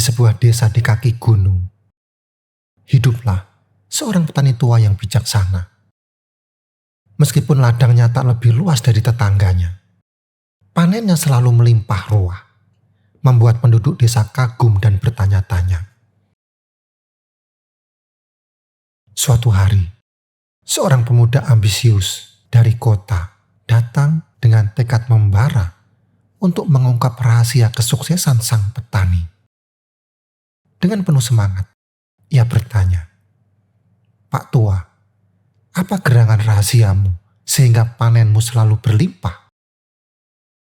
sebuah desa di kaki gunung, hiduplah seorang petani tua yang bijaksana. Meskipun ladangnya tak lebih luas dari tetangganya, panennya selalu melimpah ruah, membuat penduduk desa kagum dan bertanya-tanya. Suatu hari, seorang pemuda ambisius dari kota datang dengan tekad membara untuk mengungkap rahasia kesuksesan sang petani. Dengan penuh semangat, ia bertanya, "Pak Tua, apa gerangan rahasiamu sehingga panenmu selalu berlimpah?"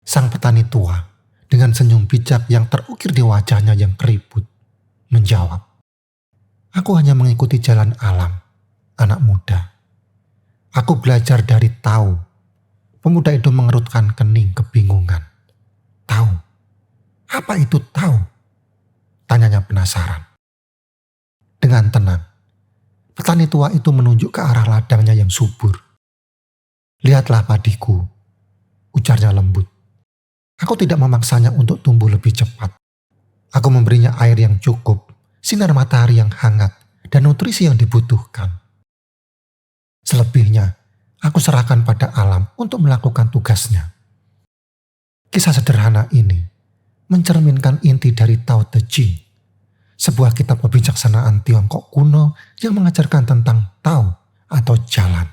Sang petani tua, dengan senyum bijak yang terukir di wajahnya yang keriput, menjawab, "Aku hanya mengikuti jalan alam, anak muda. Aku belajar dari tahu." Pemuda itu mengerutkan kening kebingungan. "Tahu? Apa itu tahu?" tanyanya penasaran. Dengan tenang, petani tua itu menunjuk ke arah ladangnya yang subur. "Lihatlah padiku," ujarnya lembut. "Aku tidak memaksanya untuk tumbuh lebih cepat. Aku memberinya air yang cukup, sinar matahari yang hangat, dan nutrisi yang dibutuhkan. Selebihnya, aku serahkan pada alam untuk melakukan tugasnya." Kisah sederhana ini mencerminkan inti dari Tao Te Ching, sebuah kitab kebijaksanaan Tiongkok kuno yang mengajarkan tentang Tao atau jalan.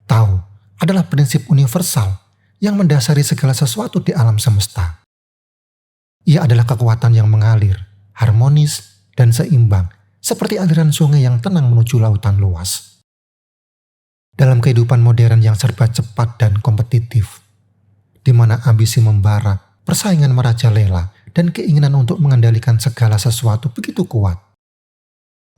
Tao adalah prinsip universal yang mendasari segala sesuatu di alam semesta. Ia adalah kekuatan yang mengalir, harmonis, dan seimbang, seperti aliran sungai yang tenang menuju lautan luas. Dalam kehidupan modern yang serba cepat dan kompetitif, di mana ambisi membara, persaingan merajalela, dan keinginan untuk mengendalikan segala sesuatu begitu kuat,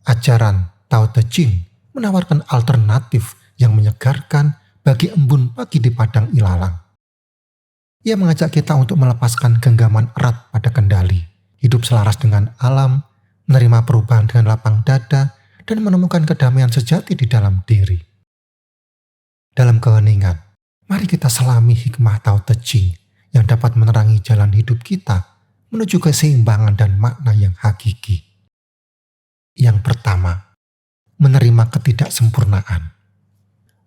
ajaran Tao Te Ching menawarkan alternatif yang menyegarkan bagi embun pagi di padang ilalang. Ia mengajak kita untuk melepaskan genggaman erat pada kendali, hidup selaras dengan alam, menerima perubahan dengan lapang dada, dan menemukan kedamaian sejati di dalam diri. Dalam keheningan, mari kita selami hikmah Tao Te Ching yang dapat menerangi jalan hidup kita menuju keseimbangan dan makna yang hakiki. Yang pertama, menerima ketidaksempurnaan.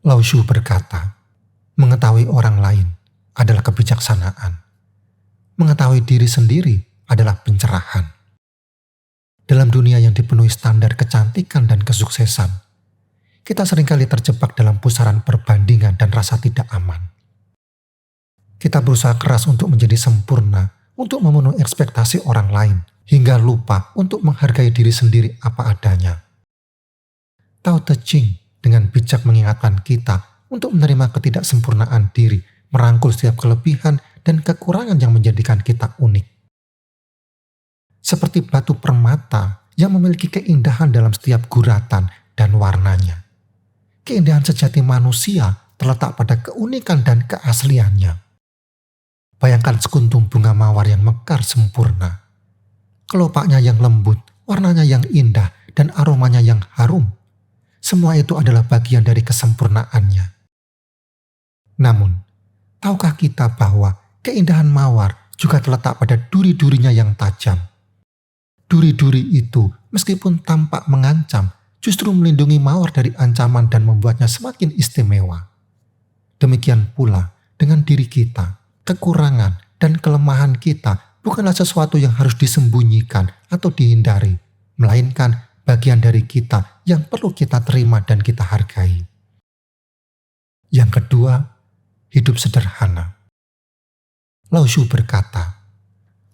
Lao Tzu berkata, mengetahui orang lain adalah kebijaksanaan. Mengetahui diri sendiri adalah pencerahan. Dalam dunia yang dipenuhi standar kecantikan dan kesuksesan, kita seringkali terjebak dalam pusaran perbandingan dan rasa tidak aman. Kita berusaha keras untuk menjadi sempurna, untuk memenuhi ekspektasi orang lain, hingga lupa untuk menghargai diri sendiri apa adanya. Tao Te Ching dengan bijak mengingatkan kita untuk menerima ketidaksempurnaan diri, merangkul setiap kelebihan dan kekurangan yang menjadikan kita unik. Seperti batu permata yang memiliki keindahan dalam setiap guratan dan warnanya. Keindahan sejati manusia terletak pada keunikan dan keasliannya. Bayangkan sekuntum bunga mawar yang mekar sempurna. Kelopaknya yang lembut, warnanya yang indah, dan aromanya yang harum. Semua itu adalah bagian dari kesempurnaannya. Namun, tahukah kita bahwa keindahan mawar juga terletak pada duri-durinya yang tajam? Duri-duri itu, meskipun tampak mengancam, justru melindungi mawar dari ancaman dan membuatnya semakin istimewa. Demikian pula dengan diri kita. Kekurangan dan kelemahan kita bukanlah sesuatu yang harus disembunyikan atau dihindari, melainkan bagian dari kita yang perlu kita terima dan kita hargai. Yang kedua, hidup sederhana. Lao Tzu berkata,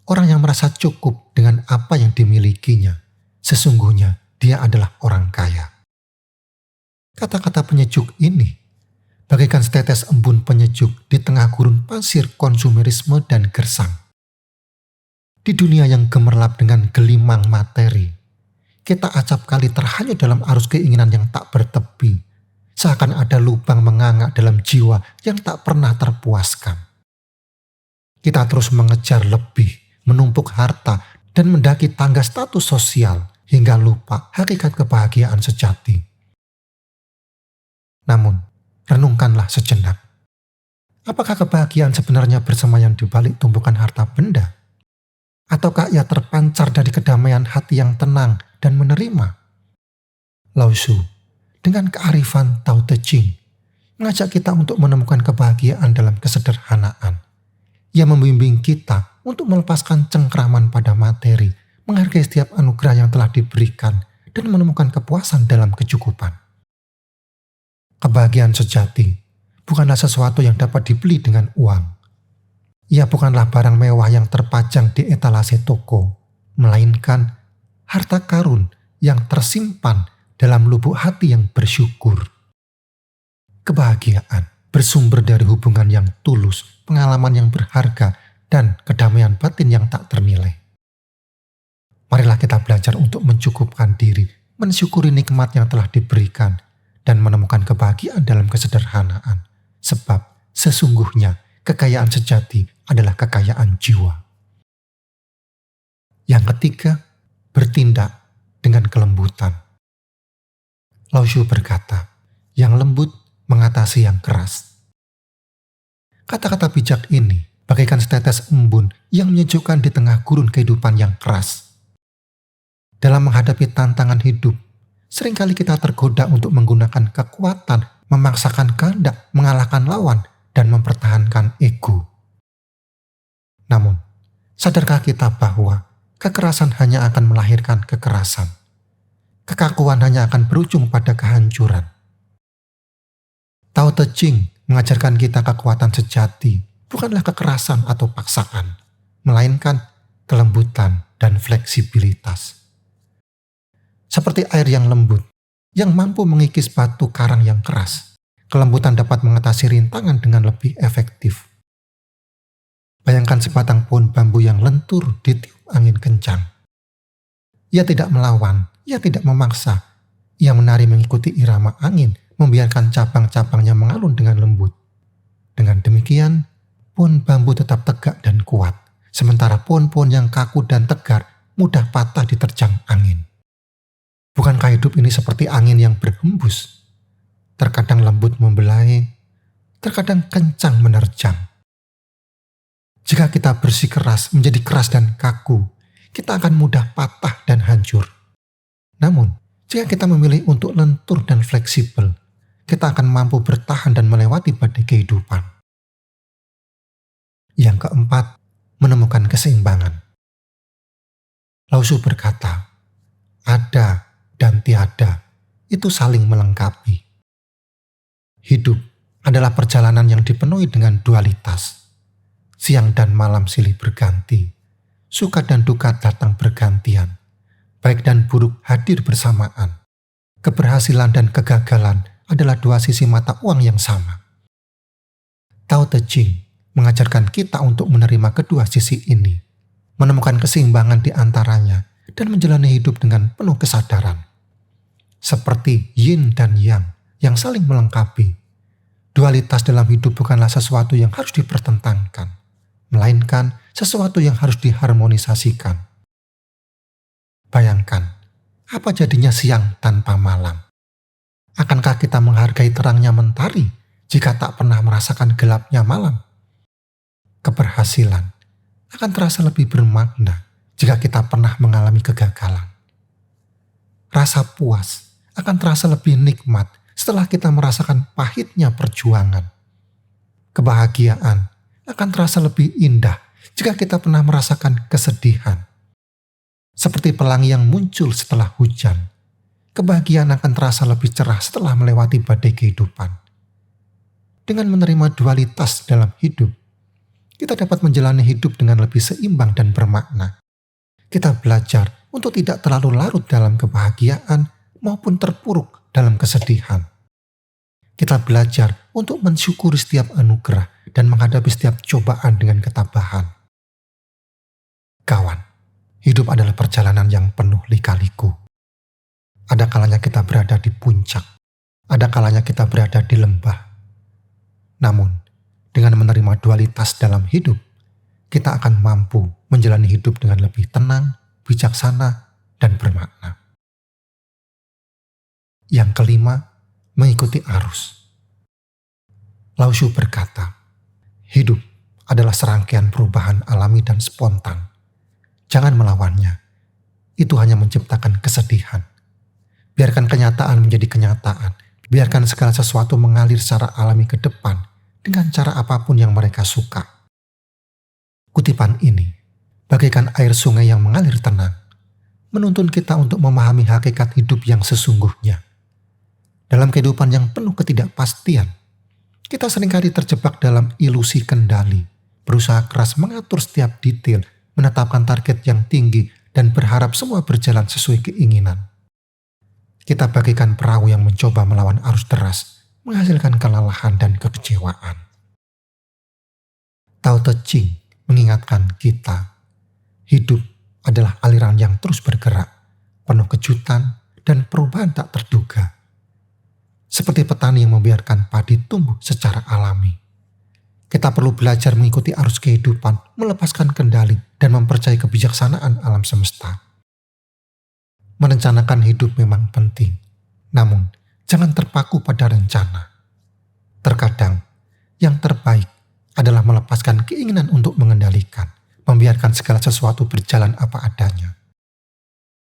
orang yang merasa cukup dengan apa yang dimilikinya, sesungguhnya dia adalah orang kaya. Kata-kata penyejuk ini bagaikan setetes embun penyejuk di tengah gurun pasir konsumerisme dan gersang. Di dunia yang gemerlap dengan gelimang materi, kita acap kali terhanyut dalam arus keinginan yang tak bertepi, seakan ada lubang menganga dalam jiwa yang tak pernah terpuaskan. Kita terus mengejar lebih, menumpuk harta, dan mendaki tangga status sosial hingga lupa hakikat kebahagiaan sejati. Namun, renungkanlah sejenak. Apakah kebahagiaan sebenarnya bersemayam di balik tumpukan harta benda? Ataukah ia terpancar dari kedamaian hati yang tenang dan menerima? Lao Tzu, dengan kearifan Tao Te Ching, mengajak kita untuk menemukan kebahagiaan dalam kesederhanaan. Ia membimbing kita untuk melepaskan cengkraman pada materi, menghargai setiap anugerah yang telah diberikan, dan menemukan kepuasan dalam kecukupan. Kebahagiaan sejati bukanlah sesuatu yang dapat dibeli dengan uang. Ia bukanlah barang mewah yang terpajang di etalase toko, melainkan harta karun yang tersimpan dalam lubuk hati yang bersyukur. Kebahagiaan bersumber dari hubungan yang tulus, pengalaman yang berharga, dan kedamaian batin yang tak ternilai. Marilah kita belajar untuk mencukupkan diri, mensyukuri nikmat yang telah diberikan, dan menemukan kebahagiaan dalam kesederhanaan. Sebab sesungguhnya kekayaan sejati adalah kekayaan jiwa. Yang ketiga, bertindak dengan kelembutan. Lao Tzu berkata, yang lembut mengatasi yang keras. Kata-kata bijak ini bagaikan setetes embun yang menyejukkan di tengah gurun kehidupan yang keras. Dalam menghadapi tantangan hidup, seringkali kita tergoda untuk menggunakan kekuatan, memaksakan kehendak, mengalahkan lawan, dan mempertahankan ego. Namun, sadarkah kita bahwa kekerasan hanya akan melahirkan kekerasan? Kekakuan hanya akan berujung pada kehancuran. Tao Te Ching mengajarkan kita kekuatan sejati bukanlah kekerasan atau paksaan, melainkan kelembutan dan fleksibilitas. Seperti air yang lembut, yang mampu mengikis batu karang yang keras, kelembutan dapat mengatasi rintangan dengan lebih efektif. Bayangkan sebatang pohon bambu yang lentur ditiup angin kencang. Ia tidak melawan, ia tidak memaksa. Ia menari mengikuti irama angin, membiarkan cabang-cabangnya mengalun dengan lembut. Dengan demikian, pohon bambu tetap tegak dan kuat, sementara pohon-pohon yang kaku dan tegar mudah patah diterjang angin. Bukankah hidup ini seperti angin yang berhembus? Terkadang lembut membelai, terkadang kencang menerjang. Jika kita bersikeras menjadi keras dan kaku, kita akan mudah patah dan hancur. Namun, jika kita memilih untuk lentur dan fleksibel, kita akan mampu bertahan dan melewati badai kehidupan. Yang keempat, menemukan keseimbangan. Lao Tzu berkata, ada dan tiada itu saling melengkapi. Hidup adalah perjalanan yang dipenuhi dengan dualitas. Siang dan malam silih berganti, suka dan duka datang bergantian, baik dan buruk hadir bersamaan. Keberhasilan dan kegagalan adalah dua sisi mata uang yang sama. Tao Te Ching mengajarkan kita untuk menerima kedua sisi ini, menemukan keseimbangan di antaranya, dan menjalani hidup dengan penuh kesadaran. Seperti yin dan yang saling melengkapi. Dualitas dalam hidup bukanlah sesuatu yang harus dipertentangkan, melainkan sesuatu yang harus diharmonisasikan. Bayangkan, apa jadinya siang tanpa malam? Akankah kita menghargai terangnya mentari jika tak pernah merasakan gelapnya malam? Keberhasilan akan terasa lebih bermakna jika kita pernah mengalami kegagalan. Rasa puas akan terasa lebih nikmat setelah kita merasakan pahitnya perjuangan. Kebahagiaan akan terasa lebih indah jika kita pernah merasakan kesedihan. Seperti pelangi yang muncul setelah hujan, kebahagiaan akan terasa lebih cerah setelah melewati badai kehidupan. Dengan menerima dualitas dalam hidup, kita dapat menjalani hidup dengan lebih seimbang dan bermakna. Kita belajar untuk tidak terlalu larut dalam kebahagiaan maupun terpuruk dalam kesedihan. Kita belajar untuk mensyukuri setiap anugerah dan menghadapi setiap cobaan dengan ketabahan. Kawan, hidup adalah perjalanan yang penuh lika-liku. Ada kalanya kita berada di puncak, ada kalanya kita berada di lembah. Namun, dengan menerima dualitas dalam hidup, kita akan mampu menjalani hidup dengan lebih tenang, bijaksana, dan bermakna. Yang kelima, mengikuti arus. Lao Tzu berkata, hidup adalah serangkaian perubahan alami dan spontan. Jangan melawannya. Itu hanya menciptakan kesedihan. Biarkan kenyataan menjadi kenyataan. Biarkan segala sesuatu mengalir secara alami ke depan dengan cara apapun yang mereka suka. Kutipan ini, bagaikan air sungai yang mengalir tenang, menuntun kita untuk memahami hakikat hidup yang sesungguhnya. Dalam kehidupan yang penuh ketidakpastian, kita seringkali terjebak dalam ilusi kendali, berusaha keras mengatur setiap detail, menetapkan target yang tinggi, dan berharap semua berjalan sesuai keinginan. Kita bagaikan perahu yang mencoba melawan arus deras, menghasilkan kelelahan dan kekecewaan. Tao Te Ching mengingatkan kita, hidup adalah aliran yang terus bergerak, penuh kejutan dan perubahan tak terduga. Seperti petani yang membiarkan padi tumbuh secara alami. Kita perlu belajar mengikuti arus kehidupan, melepaskan kendali, dan mempercayai kebijaksanaan alam semesta. Merencanakan hidup memang penting, namun jangan terpaku pada rencana. Terkadang, yang terbaik adalah melepaskan keinginan untuk mengendalikan, membiarkan segala sesuatu berjalan apa adanya.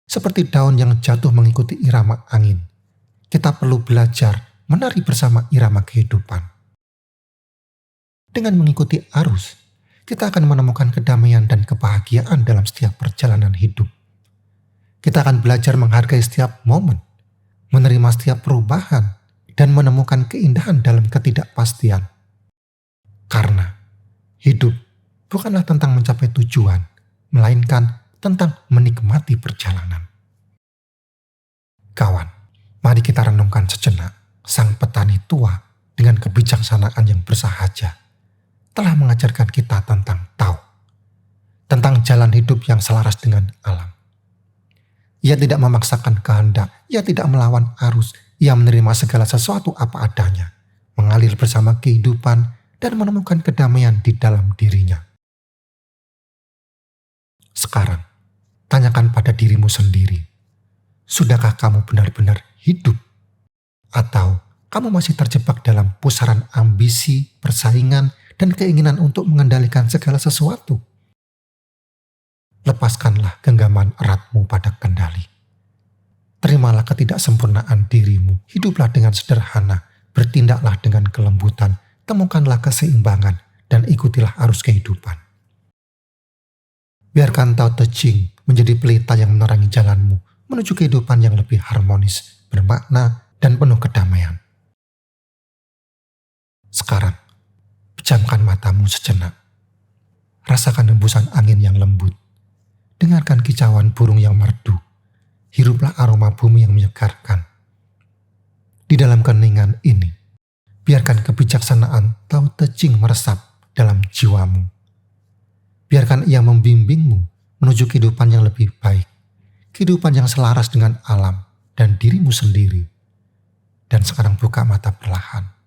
Seperti daun yang jatuh mengikuti irama angin, kita perlu belajar menari bersama irama kehidupan. Dengan mengikuti arus, kita akan menemukan kedamaian dan kebahagiaan dalam setiap perjalanan hidup. Kita akan belajar menghargai setiap momen, menerima setiap perubahan, dan menemukan keindahan dalam ketidakpastian. Karena hidup bukanlah tentang mencapai tujuan, melainkan tentang menikmati perjalanan. Kawan, mari kita renungkan sejenak sang petani tua dengan kebijaksanaan yang bersahaja telah mengajarkan kita tentang Tao, tentang jalan hidup yang selaras dengan alam. Ia tidak memaksakan kehendak, ia tidak melawan arus, ia menerima segala sesuatu apa adanya, mengalir bersama kehidupan dan menemukan kedamaian di dalam dirinya. Sekarang, tanyakan pada dirimu sendiri, sudahkah kamu benar-benar hidup? Atau kamu masih terjebak dalam pusaran ambisi, persaingan, dan keinginan untuk mengendalikan segala sesuatu? Lepaskanlah genggaman eratmu pada kendali. Terimalah ketidaksempurnaan dirimu, hiduplah dengan sederhana, bertindaklah dengan kelembutan, temukanlah keseimbangan, dan ikutilah arus kehidupan. Biarkan Tao Te Ching menjadi pelita yang menerangi jalanmu menuju kehidupan yang lebih harmonis, bermakna, dan penuh kedamaian. Sekarang, pejamkan matamu sejenak. Rasakan hembusan angin yang lembut. Dengarkan kicauan burung yang merdu. Hiruplah aroma bumi yang menyegarkan. Di dalam keningan ini, biarkan kebijaksanaan Tao Te Ching meresap dalam jiwamu. Biarkan ia membimbingmu menuju kehidupan yang lebih baik. Kehidupan yang selaras dengan alam dan dirimu sendiri. Dan sekarang buka mata perlahan.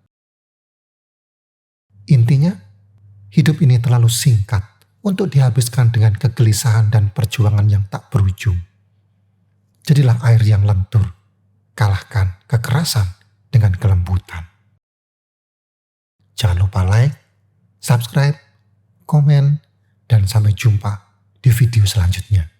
Intinya, hidup ini terlalu singkat untuk dihabiskan dengan kegelisahan dan perjuangan yang tak berujung. Jadilah air yang lentur, kalahkan kekerasan dengan kelembutan. Jangan lupa like, subscribe, komen, dan sampai jumpa di video selanjutnya.